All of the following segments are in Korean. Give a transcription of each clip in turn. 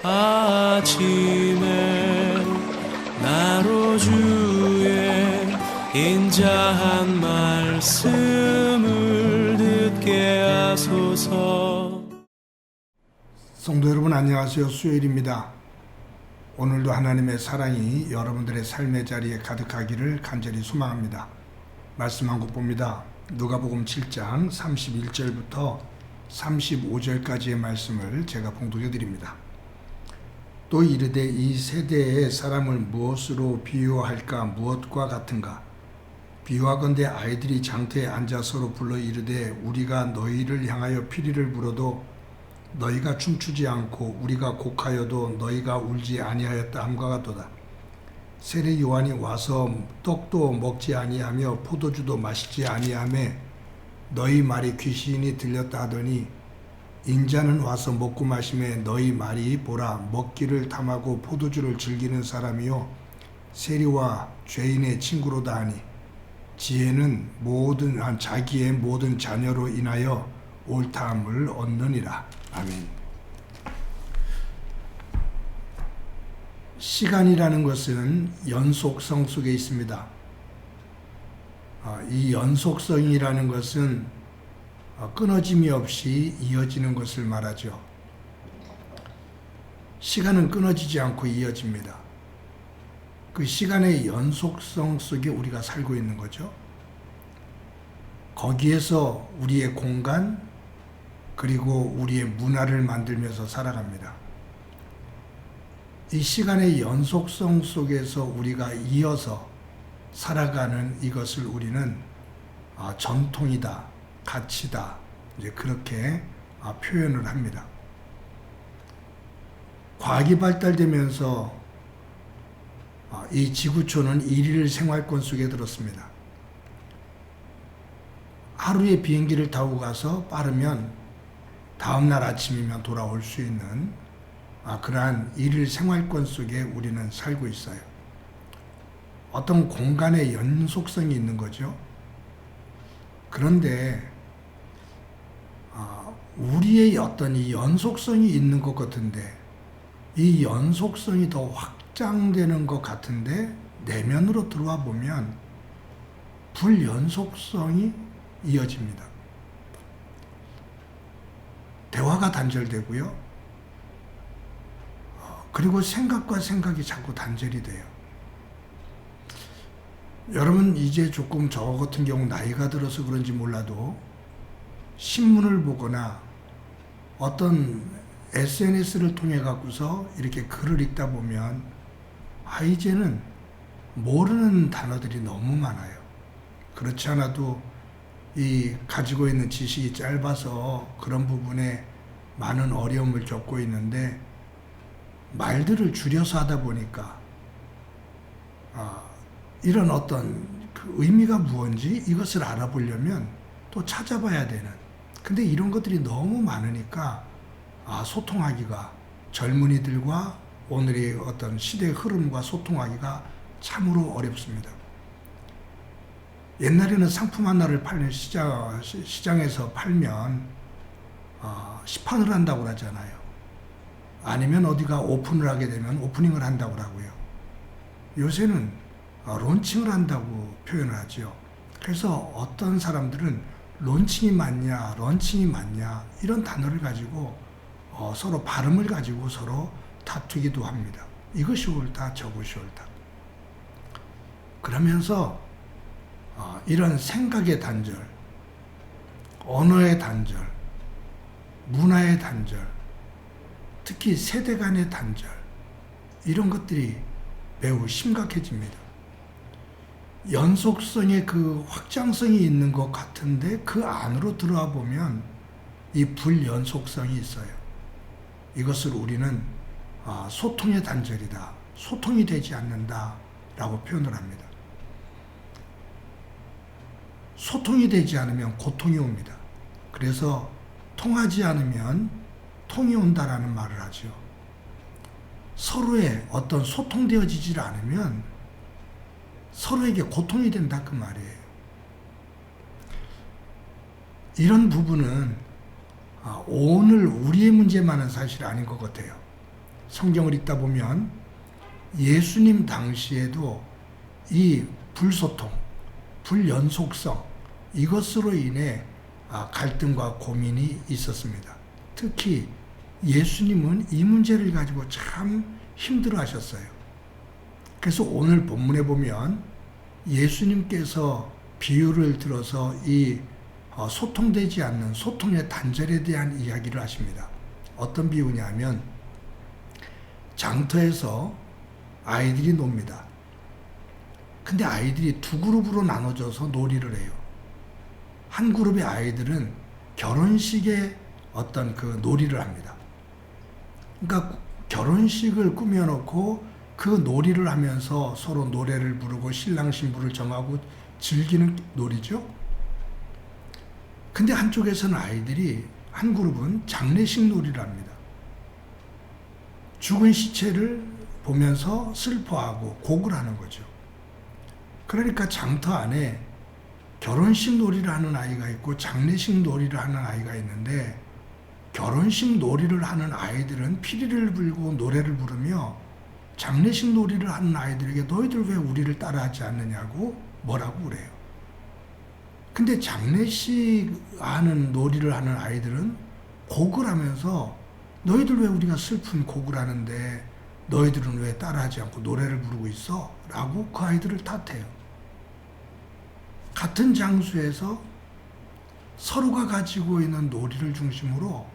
아침에 나로 주의 인자한 말씀을 듣게 하소서. 성도 여러분 안녕하세요. 수요일입니다. 오늘도 하나님의 사랑이 여러분들의 삶의 자리에 가득하기를 간절히 소망합니다. 말씀 한 곳 봅니다. 누가복음 7장 31절부터 35절까지의 말씀을 제가 봉독해 드립니다. 또 이르되 이 세대의 사람을 무엇으로 비유할까? 무엇과 같은가? 비유하건대 아이들이 장터에 앉아 서로 불러 이르되 우리가 너희를 향하여 피리를 불어도 너희가 춤추지 않고 우리가 곡하여도 너희가 울지 아니하였다 함과 같도다. 세례 요한이 와서 떡도 먹지 아니하며 포도주도 마시지 아니하며 너희 말이 귀신이 들렸다 하더니 인자는 와서 먹고 마시며 너희 말이 보라 먹기를 탐하고 포도주를 즐기는 사람이요 세리와 죄인의 친구로다 하니 지혜는 자기의 모든 자녀로 인하여 옳다함을 얻느니라. 아멘. 시간이라는 것은 연속성 속에 있습니다. 이 연속성이라는 것은 끊어짐이 없이 이어지는 것을 말하죠. 시간은 끊어지지 않고 이어집니다. 그 시간의 연속성 속에 우리가 살고 있는 거죠. 거기에서 우리의 공간 그리고 우리의 문화를 만들면서 살아갑니다. 이 시간의 연속성 속에서 우리가 이어서 살아가는 이것을 우리는 전통이다, 가치다, 이제 그렇게 표현을 합니다. 과학이 발달되면서 이 지구촌은 일일 생활권 속에 들었습니다. 하루에 비행기를 타고 가서 빠르면 다음날 아침이면 돌아올 수 있는 그러한 일일 생활권 속에 우리는 살고 있어요. 어떤 공간의 연속성이 있는 거죠. 그런데 우리의 어떤 이 연속성이 있는 것 같은데 이 연속성이 더 확장되는 것 같은데 내면으로 들어와 보면 불연속성이 이어집니다. 대화가 단절되고요. 그리고 생각과 생각이 자꾸 단절이 돼요. 여러분 이제 조금 저 같은 경우 나이가 들어서 그런지 몰라도 신문을 보거나 어떤 SNS를 통해 갖고서 이렇게 글을 읽다 보면 이제는 모르는 단어들이 너무 많아요. 그렇지 않아도 이 가지고 있는 지식이 짧아서 그런 부분에 많은 어려움을 겪고 있는데 말들을 줄여서 하다 보니까 이런 어떤 그 의미가 무엇인지 이것을 알아보려면 또 찾아봐야 되는. 근데 이런 것들이 너무 많으니까 소통하기가 젊은이들과 오늘의 어떤 시대의 흐름과 소통하기가 참으로 어렵습니다. 옛날에는 상품 하나를 팔면 시장에서 팔면 시판을 한다고 하잖아요. 아니면 어디가 오픈을 하게 되면 오프닝을 한다고 하고요. 요새는 론칭을 한다고 표현을 하죠. 그래서 어떤 사람들은 론칭이 맞냐, 런칭이 맞냐 이런 단어를 가지고 서로 발음을 가지고 서로 다투기도 합니다. 이것이 옳다, 저것이 옳다. 그러면서 이런 생각의 단절, 언어의 단절, 문화의 단절, 특히 세대 간의 단절, 이런 것들이 매우 심각해집니다. 연속성의 그 확장성이 있는 것 같은데 그 안으로 들어와 보면 이 불연속성이 있어요. 이것을 우리는 소통의 단절이다, 소통이 되지 않는다 라고 표현을 합니다. 소통이 되지 않으면 고통이 옵니다. 그래서 통하지 않으면 통이 온다라는 말을 하죠. 서로의 어떤 소통되어지질 않으면 서로에게 고통이 된다 그 말이에요. 이런 부분은 오늘 우리의 문제만은 사실 아닌 것 같아요. 성경을 읽다 보면 예수님 당시에도 이 불소통, 불연속성 이것으로 인해 갈등과 고민이 있었습니다. 특히 예수님은 이 문제를 가지고 참 힘들어 하셨어요. 그래서 오늘 본문에 보면 예수님께서 비유를 들어서 이 소통되지 않는 소통의 단절에 대한 이야기를 하십니다. 어떤 비유냐면 장터에서 아이들이 놉니다. 근데 아이들이 두 그룹으로 나눠져서 놀이를 해요. 한 그룹의 아이들은 결혼식에 어떤 그 놀이를 합니다. 그러니까 결혼식을 꾸며놓고 그 놀이를 하면서 서로 노래를 부르고 신랑 신부를 정하고 즐기는 놀이죠. 근데 한쪽에서는 아이들이 한 그룹은 장례식 놀이를 합니다. 죽은 시체를 보면서 슬퍼하고 곡을 하는 거죠. 그러니까 장터 안에 결혼식 놀이를 하는 아이가 있고 장례식 놀이를 하는 아이가 있는데 결혼식 놀이를 하는 아이들은 피리를 불고 노래를 부르며 장례식 놀이를 하는 아이들에게 너희들 왜 우리를 따라하지 않느냐고 뭐라고 그래요. 근데 장례식 하는 놀이를 하는 아이들은 곡을 하면서 너희들 왜 우리가 슬픈 곡을 하는데 너희들은 왜 따라하지 않고 노래를 부르고 있어? 라고 그 아이들을 탓해요. 같은 장소에서 서로가 가지고 있는 놀이를 중심으로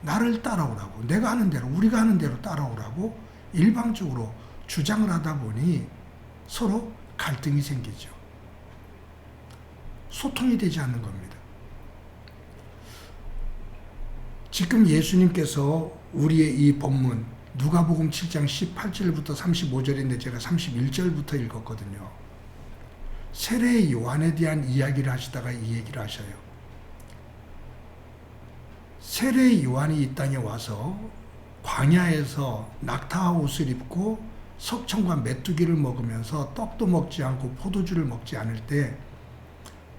나를 따라오라고, 내가 하는 대로, 우리가 하는 대로 따라오라고 일방적으로 주장을 하다 보니 서로 갈등이 생기죠. 소통이 되지 않는 겁니다. 지금 예수님께서 우리의 이 본문 누가복음 7장 18절부터 35절인데 제가 31절부터 읽었거든요. 세례 요한에 대한 이야기를 하시다가 이 얘기를 하셔요. 세례 요한이 이 땅에 와서 광야에서 낙타 옷을 입고 석청과 메뚜기를 먹으면서 떡도 먹지 않고 포도주를 먹지 않을 때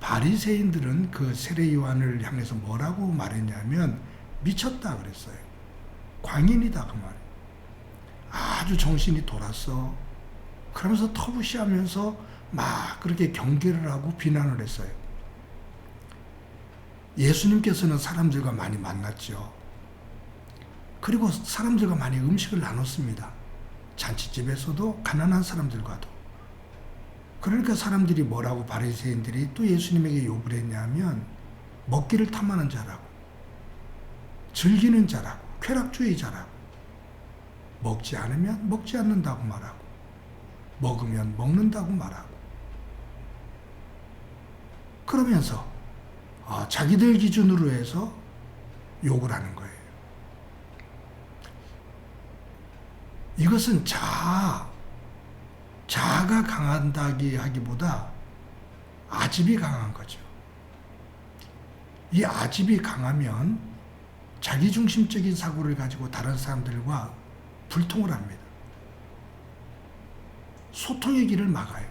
바리새인들은 그 세례 요한을 향해서 뭐라고 말했냐면 미쳤다 그랬어요. 광인이다 그 말이에요. 아주 정신이 돌았어. 그러면서 터부시하면서 막 그렇게 경계를 하고 비난을 했어요. 예수님께서는 사람들과 많이 만났죠. 그리고 사람들과 많이 음식을 나눴습니다. 잔치집에서도 가난한 사람들과도. 그러니까 사람들이 뭐라고 바리새인들이 또 예수님에게 욕을 했냐면 먹기를 탐하는 자라고, 즐기는 자라고, 쾌락주의자라고, 먹지 않으면 먹지 않는다고 말하고, 먹으면 먹는다고 말하고, 그러면서 자기들 기준으로 해서 욕을 하는 거예요. 이것은 자아가 강한다기 하기보다 아집이 강한 거죠. 이 아집이 강하면 자기중심적인 사고를 가지고 다른 사람들과 불통을 합니다. 소통의 길을 막아요.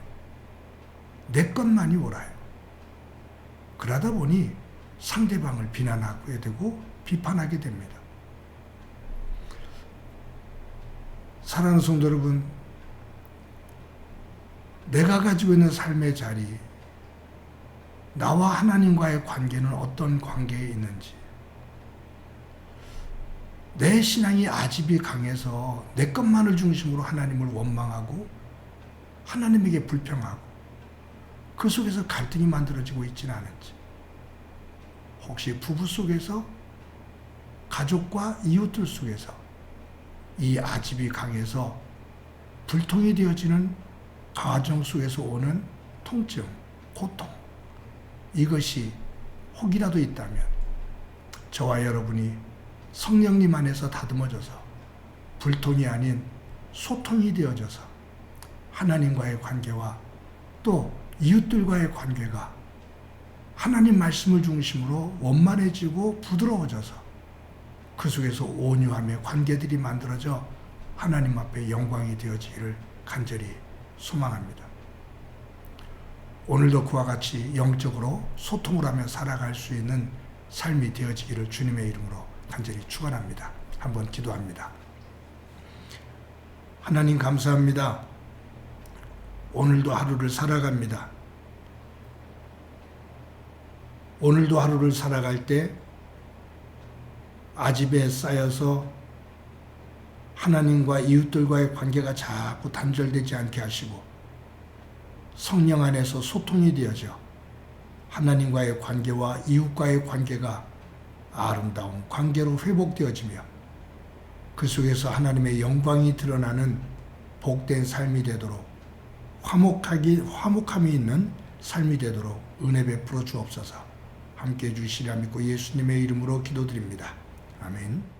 내 것만이 옳아요. 그러다 보니 상대방을 비난하게 되고 비판하게 됩니다. 사랑하는 성도 여러분, 내가 가지고 있는 삶의 자리, 나와 하나님과의 관계는 어떤 관계에 있는지, 내 신앙이 아집이 강해서 내 것만을 중심으로 하나님을 원망하고 하나님에게 불평하고 그 속에서 갈등이 만들어지고 있지는 않은지, 혹시 부부 속에서, 가족과 이웃들 속에서 이 아집이 강해서 불통이 되어지는 가정 속에서 오는 통증, 고통, 이것이 혹이라도 있다면 저와 여러분이 성령님 안에서 다듬어져서 불통이 아닌 소통이 되어져서 하나님과의 관계와 또 이웃들과의 관계가 하나님 말씀을 중심으로 원만해지고 부드러워져서 그 속에서 온유함의 관계들이 만들어져 하나님 앞에 영광이 되어지기를 간절히 소망합니다. 오늘도 그와 같이 영적으로 소통을 하며 살아갈 수 있는 삶이 되어지기를 주님의 이름으로 간절히 축원합니다. 한번 기도합니다. 하나님 감사합니다. 오늘도 하루를 살아갑니다. 오늘도 하루를 살아갈 때 아집에 쌓여서 하나님과 이웃들과의 관계가 자꾸 단절되지 않게 하시고 성령 안에서 소통이 되어져 하나님과의 관계와 이웃과의 관계가 아름다운 관계로 회복되어지며 그 속에서 하나님의 영광이 드러나는 복된 삶이 되도록 화목함이 있는 삶이 되도록 은혜 베풀어 주옵소서. 함께해 주시리라 믿고 예수님의 이름으로 기도드립니다. 아멘.